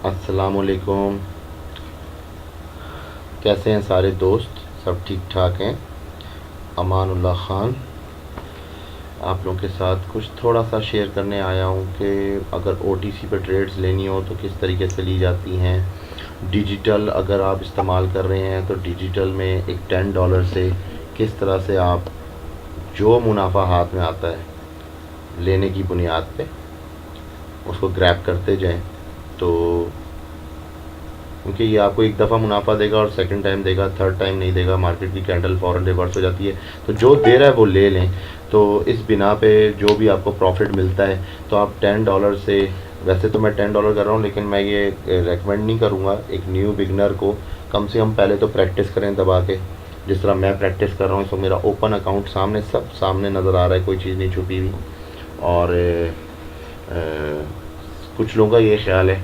अस्सलामुअलैकुम। कैसे हैं सारे दोस्त? सब ठीक ठाक हैं? अमानुल्लाह ख़ान आप लोगों के साथ कुछ थोड़ा सा शेयर करने आया हूँ कि अगर ओटीसी पे ट्रेड्स लेनी हो तो किस तरीके से ली जाती हैं। डिजिटल अगर आप इस्तेमाल कर रहे हैं तो डिजिटल में एक $10 से किस तरह से आप जो मुनाफा हाथ में आता है लेने की बुनियाद पे उसको ग्रैब करते जाएं, तो क्योंकि ये आपको एक दफ़ा मुनाफा देगा और सेकंड टाइम देगा, थर्ड टाइम नहीं देगा। मार्केट की कैंडल फ़ौरन रिवर्स हो जाती है, तो जो दे रहा है वो ले लें। तो इस बिना पे जो भी आपको प्रॉफिट मिलता है तो आप $10 से, वैसे तो मैं $10 कर रहा हूँ लेकिन मैं ये रेकमेंड नहीं करूँगा एक न्यू बिगनर को। कम से कम पहले तो प्रैक्टिस करें दबा के, जिस तरह मैं प्रैक्टिस कर रहा हूँ। इसको मेरा ओपन अकाउंट सामने, सब सामने नज़र आ रहा है, कोई चीज़ नहीं छुपी हुई। और कुछ लोगों का ये ख्याल है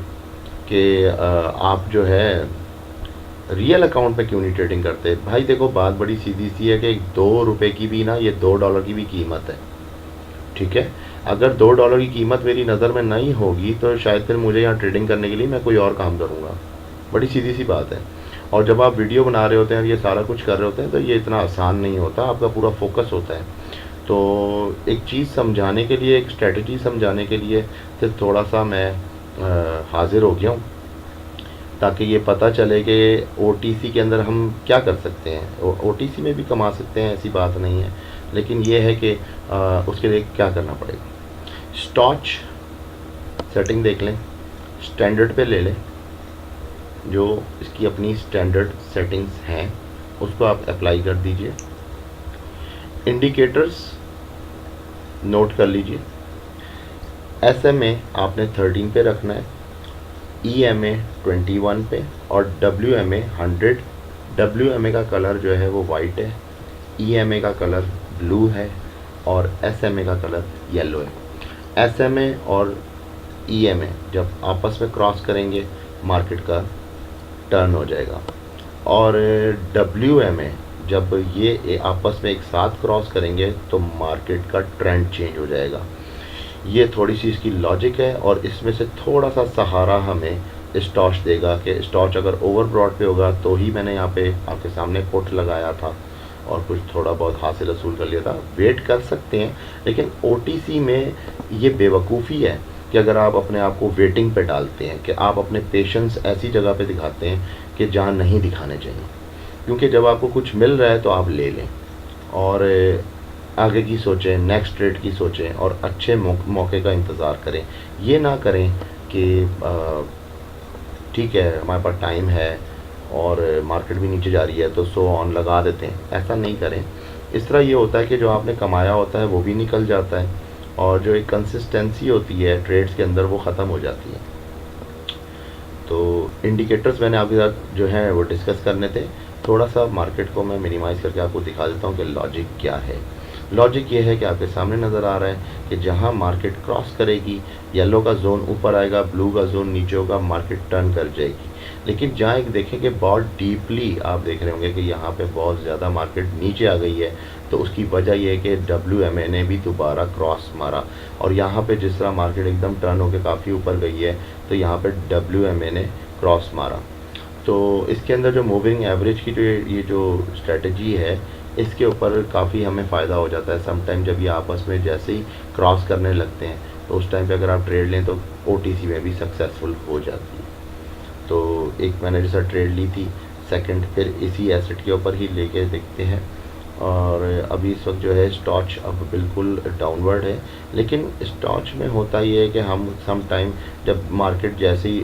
कि आप जो है रियल अकाउंट पे क्यों नहीं ट्रेडिंग करते। भाई देखो, बात बड़ी सीधी सी है कि 2 रुपए की भी ना, ये $2 की भी कीमत है, ठीक है। अगर $2 की कीमत मेरी नज़र में नहीं होगी तो शायद फिर मुझे यहाँ ट्रेडिंग करने के लिए मैं कोई और काम करूँगा। बड़ी सीधी सी बात है। और जब आप वीडियो बना रहे होते हैं, ये सारा कुछ कर रहे होते हैं, तो ये इतना आसान नहीं होता, आपका पूरा फोकस होता है। तो एक चीज़ समझाने के लिए, एक स्ट्रेटजी समझाने के लिए सिर्फ थोड़ा सा मैं हाजिर हो गया हूँ, ताकि ये पता चले कि ओटीसी के अंदर हम क्या कर सकते हैं। ओटीसी में भी कमा सकते हैं, ऐसी बात नहीं है, लेकिन ये है कि उसके लिए क्या करना पड़ेगा। स्टॉच सेटिंग देख लें, स्टैंडर्ड पे ले लें, जो इसकी अपनी स्टैंडर्ड सेटिंग्स हैं उसको आप अप्लाई कर दीजिए। इंडिकेटर्स नोट कर लीजिए। SMA आपने 13 पे रखना है, EMA 21 पे, और WMA 100। WMA का कलर जो है वो वाइट है, EMA का कलर ब्लू है, और SMA का कलर येलो है। SMA और EMA जब आपस में क्रॉस करेंगे मार्केट का टर्न हो जाएगा, और WMA जब ये आपस में एक साथ क्रॉस करेंगे तो मार्केट का ट्रेंड चेंज हो जाएगा। ये थोड़ी सी इसकी लॉजिक है, और इसमें से थोड़ा सा सहारा हमें स्टॉच देगा कि स्टॉच अगर ओवरब्रॉड पे होगा तो ही मैंने यहाँ पे आपके सामने पुट लगाया था और कुछ थोड़ा बहुत हासिल वसूल कर लिया था। वेट कर सकते हैं, लेकिन ओटीसी में ये बेवकूफ़ी है कि अगर आप अपने आप को वेटिंग पे डालते हैं, कि आप अपने पेशेंस ऐसी जगह पे दिखाते हैं कि जहाँ नहीं दिखाने चाहिए। क्योंकि जब आपको कुछ मिल रहा है तो आप ले लें, और आगे की सोचें, नेक्स्ट ट्रेड की सोचें, और अच्छे मौके का इंतज़ार करें। ये ना करें कि ठीक है हमारे पास टाइम है और मार्केट भी नीचे जा रही है तो सो ऑन लगा देते हैं। ऐसा नहीं करें। इस तरह ये होता है कि जो आपने कमाया होता है वो भी निकल जाता है, और जो एक कंसिस्टेंसी होती है ट्रेड्स के अंदर वो ख़त्म हो जाती है। तो इंडिकेटर्स मैंने आपके साथ जो है वो डिस्कस करने थे। थोड़ा सा मार्केट को मैं मिनिमाइज़ करके आपको दिखा देता हूँ कि लॉजिक क्या है। लॉजिक ये है कि आपके सामने नज़र आ रहा है कि जहाँ मार्केट क्रॉस करेगी, येलो का जोन ऊपर आएगा, ब्लू का जोन नीचे होगा, मार्केट टर्न कर जाएगी। लेकिन जहाँ एक देखें कि बहुत डीपली आप देख रहे होंगे कि यहाँ पे बहुत ज़्यादा मार्केट नीचे आ गई है, तो उसकी वजह यह है कि WMA ने भी दोबारा क्रॉस मारा, और यहाँ पे जिस तरह मार्केट एकदम टर्न होकर काफ़ी ऊपर गई है तो यहाँ पे WMA ने क्रॉस मारा। तो इसके अंदर जो मूविंग एवरेज की जो ये जो स्ट्रेटजी है, इसके ऊपर काफ़ी हमें फ़ायदा हो जाता है। समटाइम जब ये आपस में जैसे ही क्रॉस करने लगते हैं तो उस टाइम पे अगर आप ट्रेड लें तो ओटीसी में भी सक्सेसफुल हो जाती है। तो एक मैंने जैसा ट्रेड ली थी, सेकंड फिर इसी एसेट के ऊपर ही लेके देखते हैं। और अभी इस वक्त जो है स्टॉच अब बिल्कुल डाउनवर्ड है, लेकिन स्टॉच में होता ये है कि हम सम टाइम जब मार्केट जैसे ही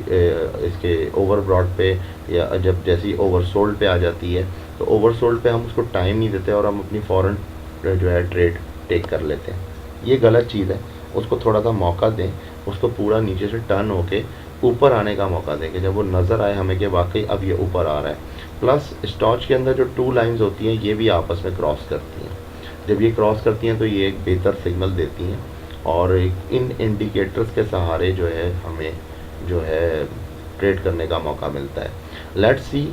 इसके ओवरब्रॉड पे, या जब जैसी ओवरसोल्ड पे आ जाती है तो ओवरसोल्ड पे हम उसको टाइम नहीं देते और हम अपनी फ़ौरन जो है ट्रेड टेक कर लेते हैं। ये गलत चीज़ है। उसको थोड़ा सा मौका दें, उसको पूरा नीचे से टर्न होके ऊपर आने का मौका दें कि जब वो नज़र आए हमें कि वाकई अब ये ऊपर आ रहा है। प्लस स्टॉच के अंदर जो 2 लाइंस होती हैं ये भी आपस में क्रॉस करती हैं। जब ये क्रॉस करती हैं तो ये एक बेहतर सिग्नल देती हैं, और इन इंडिकेटर्स के सहारे जो है हमें जो है ट्रेड करने का मौका मिलता है। लेट्स सी,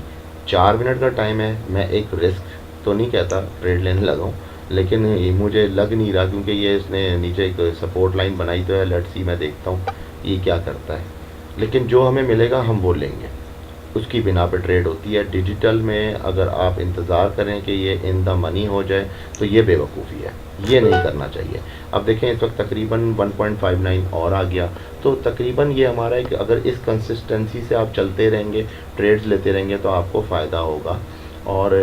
4 मिनट का टाइम है। मैं एक रिस्क तो नहीं कहता ट्रेड लेने लगा हूँ, लेकिन ये मुझे लग नहीं रहा, क्योंकि ये इसने नीचे एक सपोर्ट लाइन बनाई तो है। लेट्स सी, मैं देखता हूँ ये क्या करता है। लेकिन जो हमें मिलेगा हम वो लेंगे, उसकी बिना पे ट्रेड होती है। डिजिटल में अगर आप इंतज़ार करें कि ये इन द मनी हो जाए तो ये बेवकूफ़ी है, ये नहीं करना चाहिए। अब देखें इस वक्त तकरीबन 1.59 और आ गया, तो तकरीबन ये हमारा है कि अगर इस कंसिस्टेंसी से आप चलते रहेंगे, ट्रेड्स लेते रहेंगे तो आपको फ़ायदा होगा। और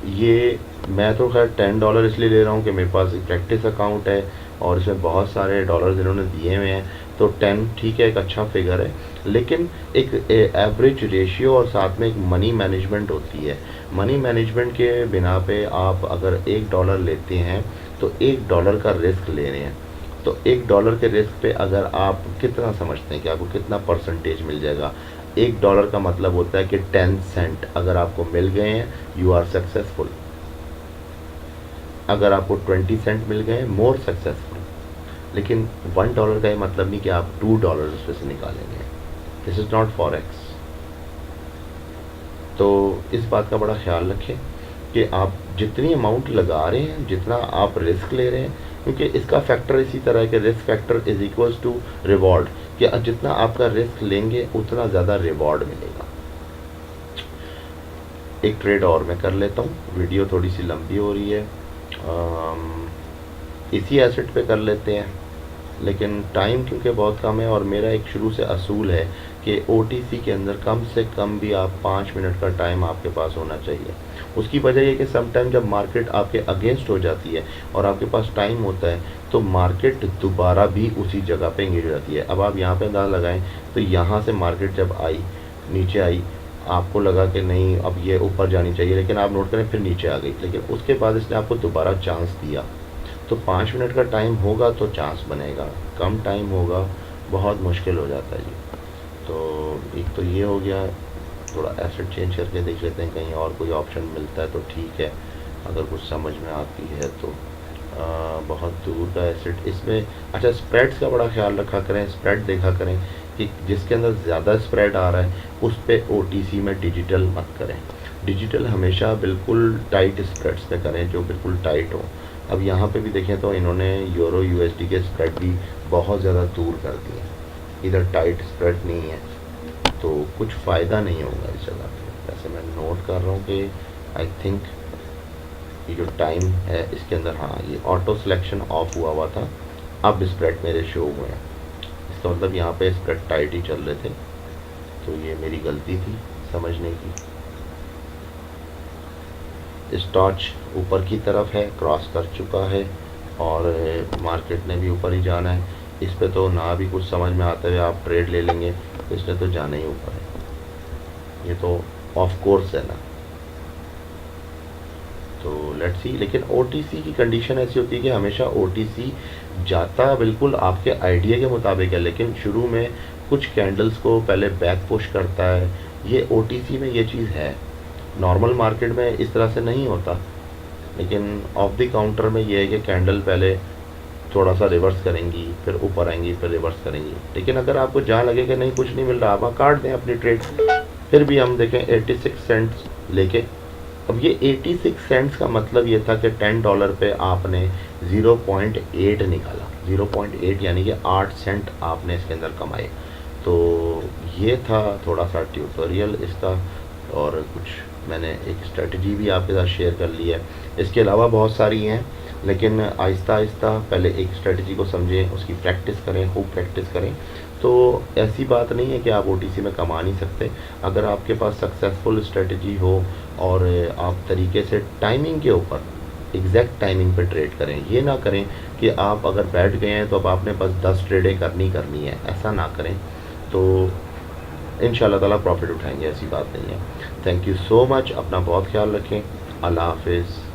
ये मैं तो खैर $10 इसलिए ले रहा हूँ कि मेरे पास एक प्रैक्टिस अकाउंट है और इसमें बहुत सारे डॉलर्स इन्होंने दिए हुए हैं, तो 10 ठीक है, एक अच्छा फिगर है। लेकिन एक एवरेज रेशियो और साथ में एक मनी मैनेजमेंट होती है। मनी मैनेजमेंट के बिना पे आप अगर $1 लेते हैं तो $1 का रिस्क ले रहे हैं। तो $1 के रिस्क पे अगर आप कितना समझते हैं कि आपको कितना परसेंटेज मिल जाएगा? $1 का मतलब होता है कि 10 सेंट अगर आपको मिल गए हैं, यू आर सक्सेसफुल। अगर आपको 20 सेंट मिल गए, मोर सक्सेसफुल। लेकिन $1 का ये मतलब नहीं कि आप $2 उसमें से निकालेंगे। This is not forex. तो इस बात का बड़ा ख्याल रखें कि आप जितनी अमाउंट लगा रहे हैं, जितना आप रिस्क ले रहे हैं, क्योंकि इसका फैक्टर इसी तरह है कि risk factor is equals to reward, कि जितना आपका रिस्क लेंगे उतना ज़्यादा रिवॉर्ड मिलेगा। एक ट्रेड और मैं कर लेता हूँ, वीडियो थोड़ी सी लंबी हो रही है। इसी एसेट पे कर लेते हैं, लेकिन टाइम क्योंकि बहुत कम है और मेरा एक शुरू से असूल है कि ओटीसी के अंदर कम से कम भी आप 5 मिनट का टाइम आपके पास होना चाहिए। उसकी वजह ये कि समटाइम जब मार्केट आपके अगेंस्ट हो जाती है और आपके पास टाइम होता है तो मार्केट दोबारा भी उसी जगह पे एंगेज हो जाती है। अब आप यहाँ पे अंदाज़ा लगाएं तो यहाँ से मार्केट जब आई, नीचे आई, आपको लगा कि नहीं अब ये ऊपर जानी चाहिए, लेकिन आप नोट करें फिर नीचे आ गई, लेकिन उसके बाद इसने आपको दोबारा चांस दिया। तो 5 मिनट का टाइम होगा तो चांस बनेगा, कम टाइम होगा बहुत मुश्किल हो जाता है जी। तो एक तो ये हो गया, थोड़ा एसेट चेंज करके देख लेते हैं कहीं और कोई ऑप्शन मिलता है तो ठीक है, अगर कुछ समझ में आती है तो। बहुत दूर का एसेट इसमें, अच्छा स्प्रेड्स का बड़ा ख्याल रखा करें, स्प्रेड देखा करें कि जिसके अंदर ज़्यादा स्प्रेड आ रहा है उस पर ओटीसी में डिजिटल मत करें। डिजिटल हमेशा बिल्कुल टाइट स्प्रेड्स पे करें जो बिल्कुल टाइट हो। अब यहाँ पे भी देखें तो इन्होंने यूरो यूएसडी के स्प्रेड भी बहुत ज़्यादा दूर कर दिए, इधर टाइट स्प्रेड नहीं है तो कुछ फ़ायदा नहीं होगा इस जगह पे। वैसे मैं नोट कर रहा हूँ कि आई थिंक ये जो टाइम है इसके अंदर, हाँ ये ऑटो सिलेक्शन ऑफ हुआ था, अब स्प्रेड मेरे शो हुए हैं, इसका मतलब यहाँ पे स्प्रेड टाइट ही चल रहे थे, तो ये मेरी गलती थी समझने की। स्टॉच ऊपर की तरफ है, क्रॉस कर चुका है और मार्केट ने भी ऊपर ही जाना है। इस पे तो ना भी कुछ समझ में आते हुए आप ट्रेड ले लेंगे तो इसने तो जाना ही ऊपर है, ये तो ऑफ कोर्स है ना। तो लेट्स सी, लेकिन ओटीसी की कंडीशन ऐसी होती है कि हमेशा ओटीसी जाता बिल्कुल आपके आइडिया के मुताबिक है, लेकिन शुरू में कुछ कैंडल्स को पहले बैक पुश करता है, ये ओटीसी में ये चीज़ है। नॉर्मल मार्केट में इस तरह से नहीं होता, लेकिन ऑफ द काउंटर में ये है कि कैंडल पहले थोड़ा सा रिवर्स करेंगी, फिर ऊपर आएंगी, फिर रिवर्स करेंगी। लेकिन अगर आपको जहाँ लगे कि नहीं कुछ नहीं मिल रहा, आप काट दें अपनी ट्रेड। फिर भी हम देखें 86 सेंट्स लेके, अब ये 86 सेंट्स का मतलब ये था कि $10 पे आपने 0.8 निकाला, 0.8 यानी कि 8 सेंट आपने इसके अंदर कमाए। तो ये था थोड़ा सा ट्यूटोरियल इसका, और कुछ मैंने एक स्ट्रेटजी भी आपके साथ शेयर कर ली है। इसके अलावा बहुत सारी हैं, लेकिन आहिस्ता आहिस्ता पहले एक स्ट्रेटजी को समझें, उसकी प्रैक्टिस करें, खूब प्रैक्टिस करें। तो ऐसी बात नहीं है कि आप ओटीसी में कमा नहीं सकते। अगर आपके पास सक्सेसफुल स्ट्रेटजी हो और आप तरीके से टाइमिंग के ऊपर एग्जैक्ट टाइमिंग पे ट्रेड करें, ये ना करें कि आप अगर बैठ गए हैं तो अब आपने बस 10 ट्रेडें करनी है, ऐसा ना करें। तो इंशाल्लाह ताला प्रॉफिट उठाएंगे, ऐसी बात नहीं है। थैंक यू सो मच, अपना बहुत ख्याल रखें, अल्लाह हाफिज़।